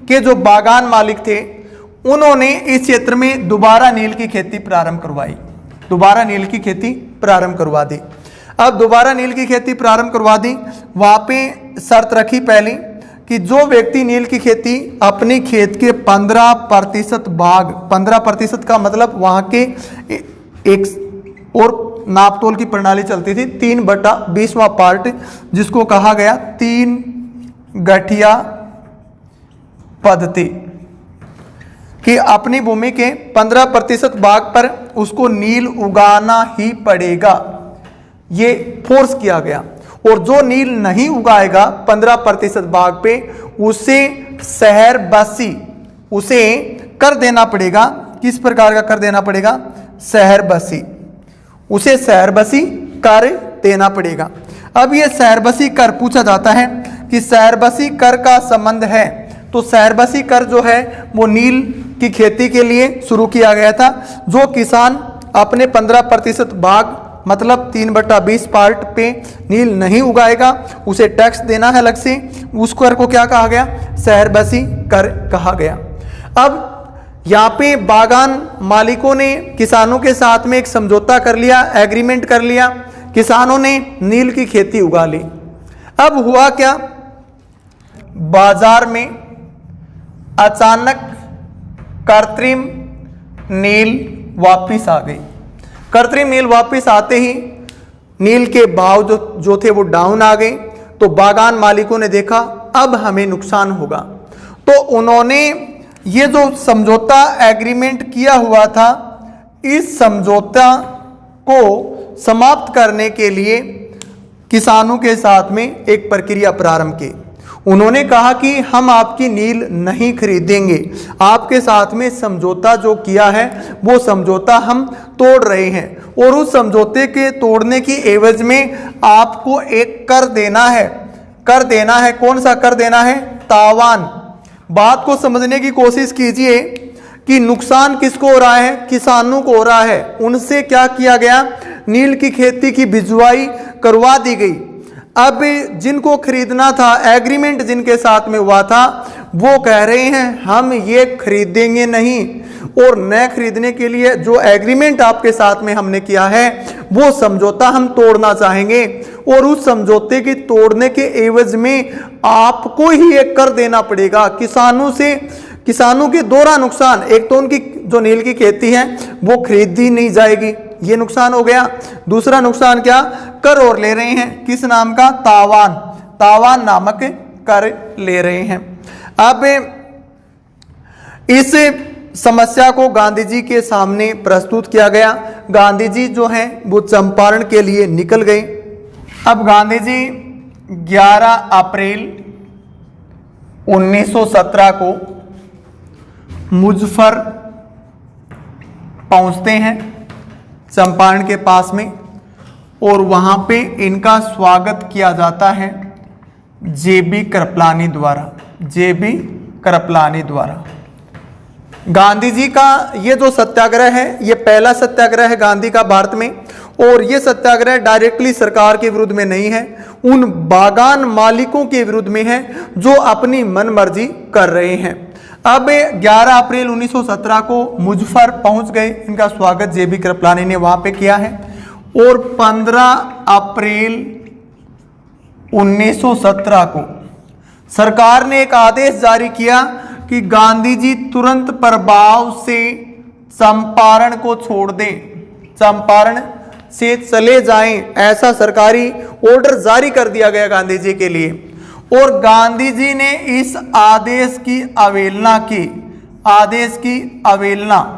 Speaker 1: के जो बागान मालिक थे उन्होंने इस क्षेत्र में दोबारा नील की खेती प्रारंभ करवाई, दोबारा नील की खेती प्रारंभ करवा दी। अब दोबारा नील की खेती प्रारंभ करवा दी। वहाँ पे शर्त रखी पहली कि जो व्यक्ति नील की खेती अपने खेत के 15% भाग, 15% का मतलब वहाँ के एक और नापतोल की प्रणाली चलती थी, 3/20वां पार्ट, जिसको कहा गया 3 गठिया पद्धति, कि अपनी भूमि के 15% भाग पर उसको नील उगाना ही पड़ेगा, ये फोर्स किया गया। और जो नील नहीं उगाएगा 15% भाग पे उसे शहर बसी उसे कर देना पड़ेगा। किस प्रकार का कर देना पड़ेगा? शहर बसी, उसे शहर बसी कर देना पड़ेगा। अब ये शहर बसी कर पूछा जाता है कि शहर बसी कर का संबंध है, तो शहर बसी कर जो है वो नील की खेती के लिए शुरू किया गया था। जो किसान अपने 15% भाग मतलब 3/20 पार्ट पे नील नहीं उगाएगा उसे टैक्स देना है अलग से। उस कर को क्या कहा गया? शहर बसी कर कहा गया। अब यहाँ पे बागान मालिकों ने किसानों के साथ में एक समझौता कर लिया, एग्रीमेंट कर लिया, किसानों ने नील की खेती उगा ली। अब हुआ क्या? बाजार में अचानक कृत्रिम नील वापिस आ गई। कृत्रिम नील वापिस आते ही नील के भाव जो थे वो डाउन आ गए। तो बागान मालिकों ने देखा अब हमें नुकसान होगा, तो उन्होंने ये जो समझौता एग्रीमेंट किया हुआ था इस समझौता को समाप्त करने के लिए किसानों के साथ में एक प्रक्रिया प्रारंभ की। उन्होंने कहा कि हम आपकी नील नहीं खरीदेंगे, आपके साथ में समझौता जो किया है वो समझौता हम तोड़ रहे हैं, और उस समझौते के तोड़ने की एवज में आपको एक कर देना है। कर देना है, कौन सा कर देना है? तावान। बात को समझने की कोशिश कीजिए कि नुकसान किसको हो रहा है? किसानों को हो रहा है। उनसे क्या किया गया? नील की खेती की बिजवाई करवा दी गई। अब जिनको खरीदना था, एग्रीमेंट जिनके साथ में हुआ था, वो कह रहे हैं हम ये खरीदेंगे नहीं, और न खरीदने के लिए जो एग्रीमेंट आपके साथ में हमने किया है वो समझौता हम तोड़ना चाहेंगे और उस समझौते के तोड़ने के एवज में आपको ही एक कर देना पड़ेगा। किसानों के दोहरा नुकसान, एक तो उनकी जो नील की खेती है वो खरीदी नहीं जाएगी, ये नुकसान हो गया। दूसरा नुकसान क्या, कर और ले रहे हैं, किस नाम का, तावान नामक कर ले रहे हैं। अब इस समस्या को गांधी जी के सामने प्रस्तुत किया गया। गांधी जी जो हैं वो चंपारण के लिए निकल गए। अब गांधी जी 11 अप्रैल 1917 को मुजफ्फर पहुंचते हैं चंपारण के पास में, और वहां पे इनका स्वागत किया जाता है जेबी कृपलानी द्वारा। गांधी जी का ये जो सत्याग्रह है ये पहला सत्याग्रह है गांधी का भारत में, और ये सत्याग्रह डायरेक्टली सरकार के विरुद्ध में नहीं है, उन बागान मालिकों के विरुद्ध में है जो अपनी मनमर्जी कर रहे हैं। अब 11 अप्रैल 1917 को मुजफ्फर पहुंच गए, इनका स्वागत जेबी कृपलानी ने वहां पे किया है, और 15 अप्रैल 1917 को सरकार ने एक आदेश जारी किया कि गांधी जी तुरंत प्रभाव से चंपारण को छोड़ दें, चंपारण से चले जाएं, ऐसा सरकारी ऑर्डर जारी कर दिया गया गांधी जी के लिए। और गांधी जी ने इस आदेश की अवहेलना,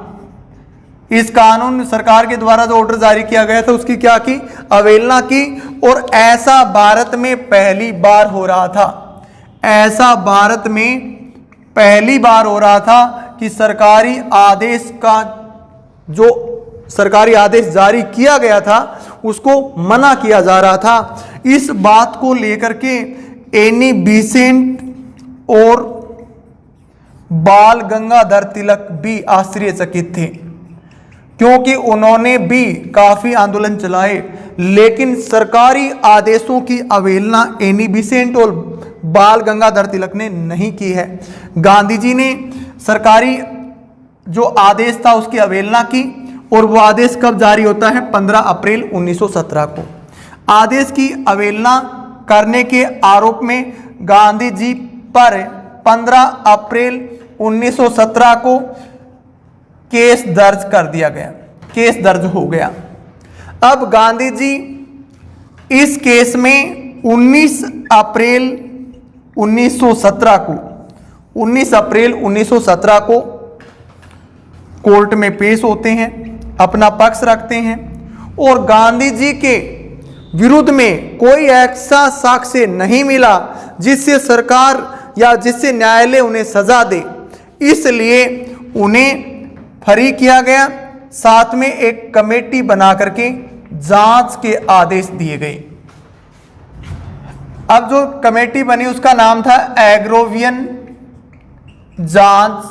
Speaker 1: इस कानून सरकार के द्वारा जो ऑर्डर जारी किया गया था उसकी क्या की, अवहेलना की। और ऐसा भारत में पहली बार हो रहा था कि सरकारी आदेश जारी किया गया था उसको मना किया जा रहा था। इस बात को लेकर के एनी बेसेंट और बाल गंगाधर तिलक भी आश्चर्यचकित थे, क्योंकि उन्होंने भी काफी आंदोलन चलाए, लेकिन सरकारी आदेशों की अवहेलना एनी बेसेंट और बाल गंगाधर तिलक ने नहीं की है। गांधी जी ने सरकारी जो आदेश था उसकी अवहेलना की, और वो आदेश कब जारी होता है, 15 अप्रैल 1917 को। आदेश की अवहेलना करने के आरोप में गांधी जी पर 15 अप्रैल 1917 को केस दर्ज हो गया। अब गांधी जी इस केस में 19 अप्रैल 1917 को कोर्ट में पेश होते हैं, अपना पक्ष रखते हैं, और गांधी जी के विरुद्ध में कोई ऐसा साक्ष्य नहीं मिला जिससे सरकार या जिससे न्यायालय उन्हें सजा दे, इसलिए उन्हें फ्री किया गया। साथ में एक कमेटी बना करके जांच के आदेश दिए गए। अब जो कमेटी बनी उसका नाम था एग्रोवियन जांच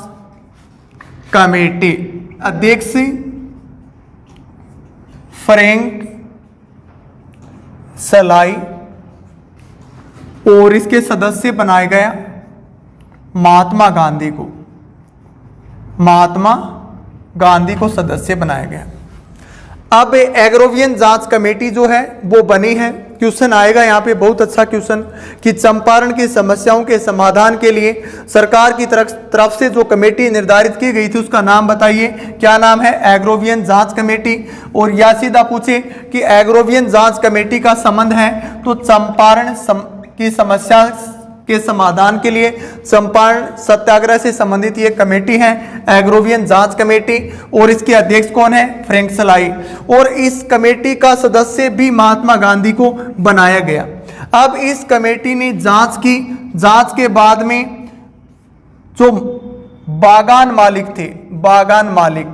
Speaker 1: कमेटी। अध्यक्ष फ्रैंक सलाई, और इसके सदस्य बनाए गया महात्मा गांधी को सदस्य बनाया गया। अब एग्रोवियन जांच कमेटी जो है वो बनी है। क्वेश्चन आएगा यहाँ पे बहुत अच्छा क्वेश्चन कि चंपारण की समस्याओं के समाधान के लिए सरकार की तरफ से जो कमेटी निर्धारित की गई थी उसका नाम बताइए, क्या नाम है, एग्रोवियन जांच कमेटी। और या सीधा पूछे कि एग्रोवियन जांच कमेटी का संबंध है तो चंपारण की समस्या के समाधान के लिए चंपारण सत्याग्रह से संबंधित ये कमेटी है एग्रोवियन जांच कमेटी, और इसके अध्यक्ष कौन है, फ्रैंक सलाई। और इस कमेटी का सदस्य भी महात्मा गांधी को बनाया गया। अब इस कमेटी ने जांच की। जांच के बाद में जो बागान मालिक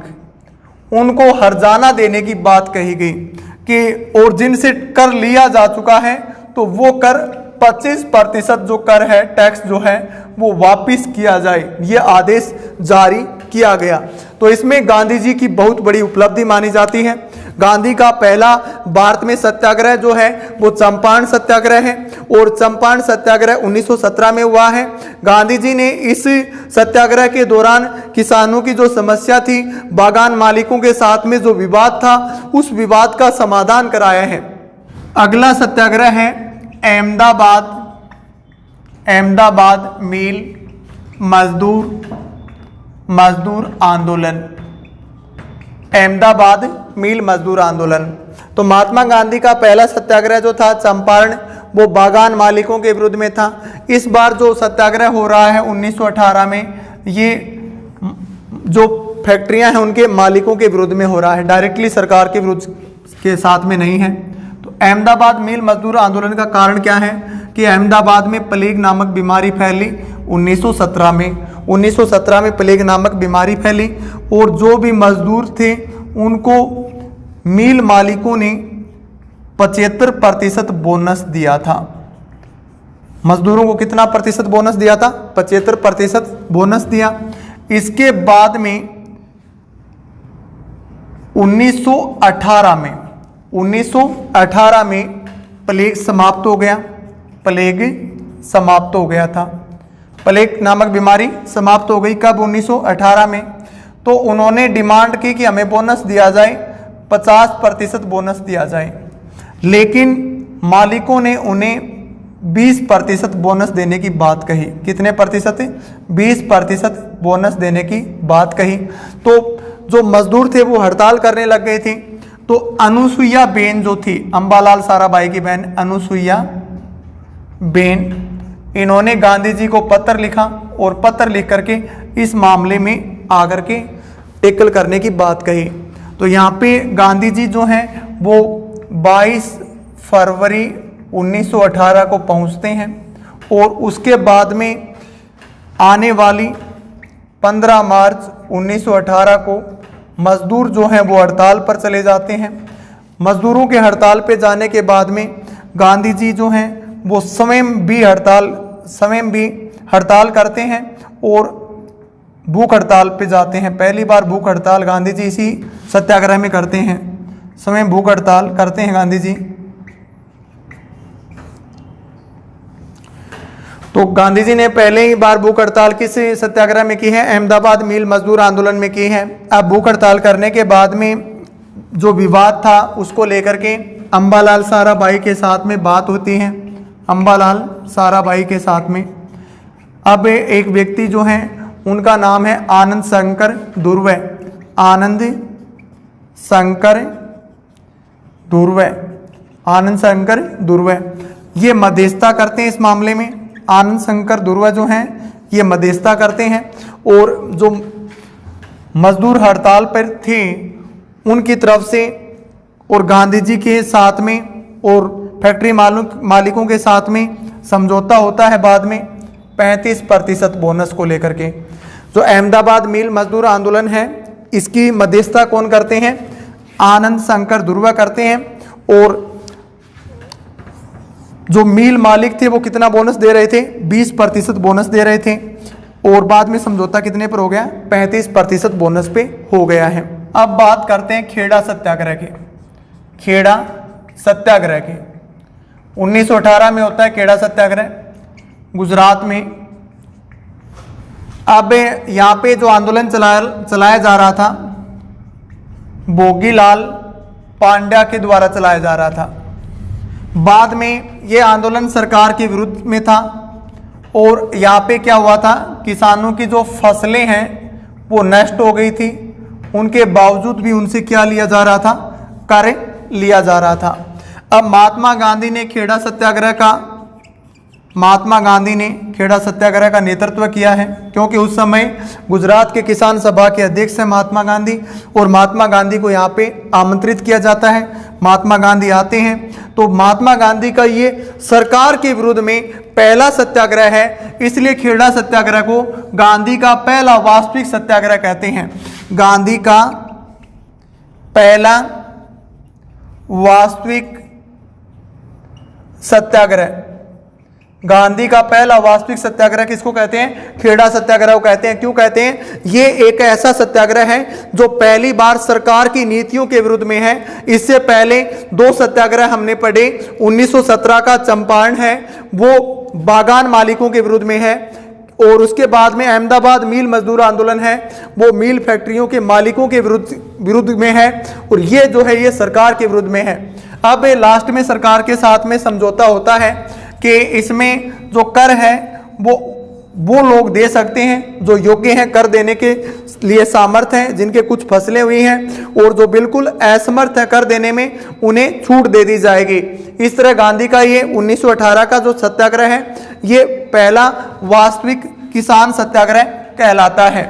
Speaker 1: उनको हर्जाना देने की बात कही गई कि, और जिनसे कर लिया जा चुका है तो वो कर 25% जो कर है, टैक्स जो है वो वापस किया जाए, ये आदेश जारी किया गया। तो इसमें गांधी जी की बहुत बड़ी उपलब्धि मानी जाती है। गांधी का पहला भारत में सत्याग्रह जो है वो चंपारण सत्याग्रह है, और चंपारण सत्याग्रह 1917 में हुआ है। गांधी जी ने इस सत्याग्रह के दौरान किसानों की जो समस्या थी, बागान मालिकों के साथ में जो विवाद था, उस विवाद का समाधान कराया है। अगला सत्याग्रह है अहमदाबाद मिल मजदूर आंदोलन। अहमदाबाद मिल मजदूर आंदोलन। तो महात्मा गांधी का पहला सत्याग्रह जो था चंपारण, वो बागान मालिकों के विरुद्ध में था। इस बार जो सत्याग्रह हो रहा है 1918 में, ये जो फैक्ट्रियां हैं उनके मालिकों के विरुद्ध में हो रहा है, डायरेक्टली सरकार के विरुद्ध के साथ में नहीं है। तो अहमदाबाद मिल मजदूर आंदोलन का कारण क्या है कि अहमदाबाद में प्लेग नामक बीमारी फैली 1917 में। 1917 में प्लेग नामक बीमारी फैली और जो भी मजदूर थे उनको मिल मालिकों ने 75% बोनस दिया था। मजदूरों को कितना प्रतिशत बोनस दिया था? 75% बोनस दिया। इसके बाद में 1918 में प्लेग समाप्त हो गया। प्लेग समाप्त हो गया था। प्लेग नामक बीमारी समाप्त हो गई। कब? 1918 में। तो उन्होंने डिमांड की कि हमें बोनस दिया जाए, 50% बोनस दिया जाए, लेकिन मालिकों ने उन्हें 20% बोनस देने की बात कही। कितने प्रतिशत? 20% बोनस देने की बात कही। तो जो मजदूर थे वो हड़ताल करने लग गए थे। तो अनुसुईया बेन जो थी, अंबालाल साराभाई की बहन अनुसुईया बेन, इन्होंने गांधी जी को पत्र लिखा और पत्र लिख करके इस मामले में आकर के टेकल करने की बात कही। तो यहाँ पे गांधी जी जो हैं वो 22 फरवरी 1918 को पहुँचते हैं और उसके बाद में आने वाली 15 मार्च 1918 को मजदूर जो हैं वो हड़ताल पर चले जाते हैं। मजदूरों के हड़ताल पे जाने के बाद में गांधी जी जो हैं वो स्वयं भी हड़ताल करते हैं और भूख हड़ताल पे जाते हैं। पहली बार भूख हड़ताल गांधी जी इसी सत्याग्रह में करते हैं। स्वयं भूख हड़ताल करते हैं गांधी जी। तो गांधी जी ने पहले ही बार भूख हड़ताल किस सत्याग्रह में की है? अहमदाबाद मिल मजदूर आंदोलन में की है। अब भूख हड़ताल करने के बाद में जो विवाद था उसको लेकर के अंबालाल साराभाई के साथ में बात होती है। अंबालाल साराभाई के साथ में अब एक व्यक्ति जो हैं उनका नाम है आनंद शंकर दुर्वे। आनंद शंकर दुर्वे ये मध्यस्थता करते हैं इस मामले में। आनंद शंकर दुर्वे जो हैं ये मध्यस्थता करते हैं और जो मजदूर हड़ताल पर थे उनकी तरफ से और गांधी जी के साथ में और फैक्ट्री मालिकों के साथ में समझौता होता है बाद में 35% बोनस को लेकर के। जो अहमदाबाद मिल मजदूर आंदोलन है इसकी मध्यस्थता कौन करते हैं? आनंद शंकर दुर्वे करते हैं। और जो मिल मालिक थे वो कितना बोनस दे रहे थे? 20% बोनस दे रहे थे और बाद में समझौता कितने पर हो गया? 35% बोनस पे हो गया है। अब बात करते हैं खेड़ा सत्याग्रह के। खेड़ा सत्याग्रह के 1918 में होता है खेड़ा सत्याग्रह गुजरात में। अब यहाँ पे जो आंदोलन चलाया जा रहा था भोगीलाल पांड्या के द्वारा चलाया जा रहा था। बाद में ये आंदोलन सरकार के विरुद्ध में था और यहाँ पे क्या हुआ था, किसानों की जो फसलें हैं वो नष्ट हो गई थी, उनके बावजूद भी उनसे क्या लिया जा रहा था? कार्य लिया जा रहा था। अब महात्मा गांधी ने खेड़ा सत्याग्रह का नेतृत्व किया है, क्योंकि उस समय गुजरात के किसान सभा के अध्यक्ष हैं महात्मा गांधी और महात्मा गांधी को यहाँ पे आमंत्रित किया जाता है। महात्मा गांधी आते हैं तो महात्मा गांधी का ये सरकार के विरुद्ध में पहला सत्याग्रह है, इसलिए खेड़ा सत्याग्रह को गांधी का पहला वास्तविक सत्याग्रह कहते हैं। गांधी का पहला वास्तविक सत्याग्रह गांधी का पहला वास्तविक सत्याग्रह किसको कहते हैं? खेड़ा सत्याग्रह को कहते हैं। क्यों कहते हैं? ये एक ऐसा सत्याग्रह है जो पहली बार सरकार की नीतियों के विरुद्ध में है। इससे पहले 2 सत्याग्रह हमने पढ़े। 1917 का चंपारण है, वो बागान मालिकों के विरुद्ध में है, और उसके बाद में अहमदाबाद मिल मजदूर आंदोलन है, वो मिल फैक्ट्रियों के मालिकों के विरुद्ध में है, और ये जो है ये सरकार के विरुद्ध में है। अब लास्ट में सरकार के साथ में समझौता होता है कि इसमें जो कर है वो लोग दे सकते हैं जो योग्य हैं, कर देने के लिए सामर्थ्य हैं, जिनके कुछ फसलें हुई हैं, और जो बिल्कुल असमर्थ है कर देने में, उन्हें छूट दे दी जाएगी। इस तरह गांधी का ये 1918 का जो सत्याग्रह है ये पहला वास्तविक किसान सत्याग्रह कहलाता है।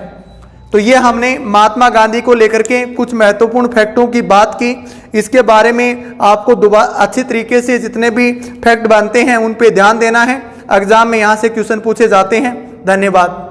Speaker 1: तो ये हमने महात्मा गांधी को लेकर के कुछ महत्वपूर्ण फैक्टों की बात की। इसके बारे में आपको दोबारा अच्छी तरीके से जितने भी फैक्ट बनते हैं उन पे ध्यान देना है। एग्जाम में यहाँ से क्वेश्चन पूछे जाते हैं। धन्यवाद।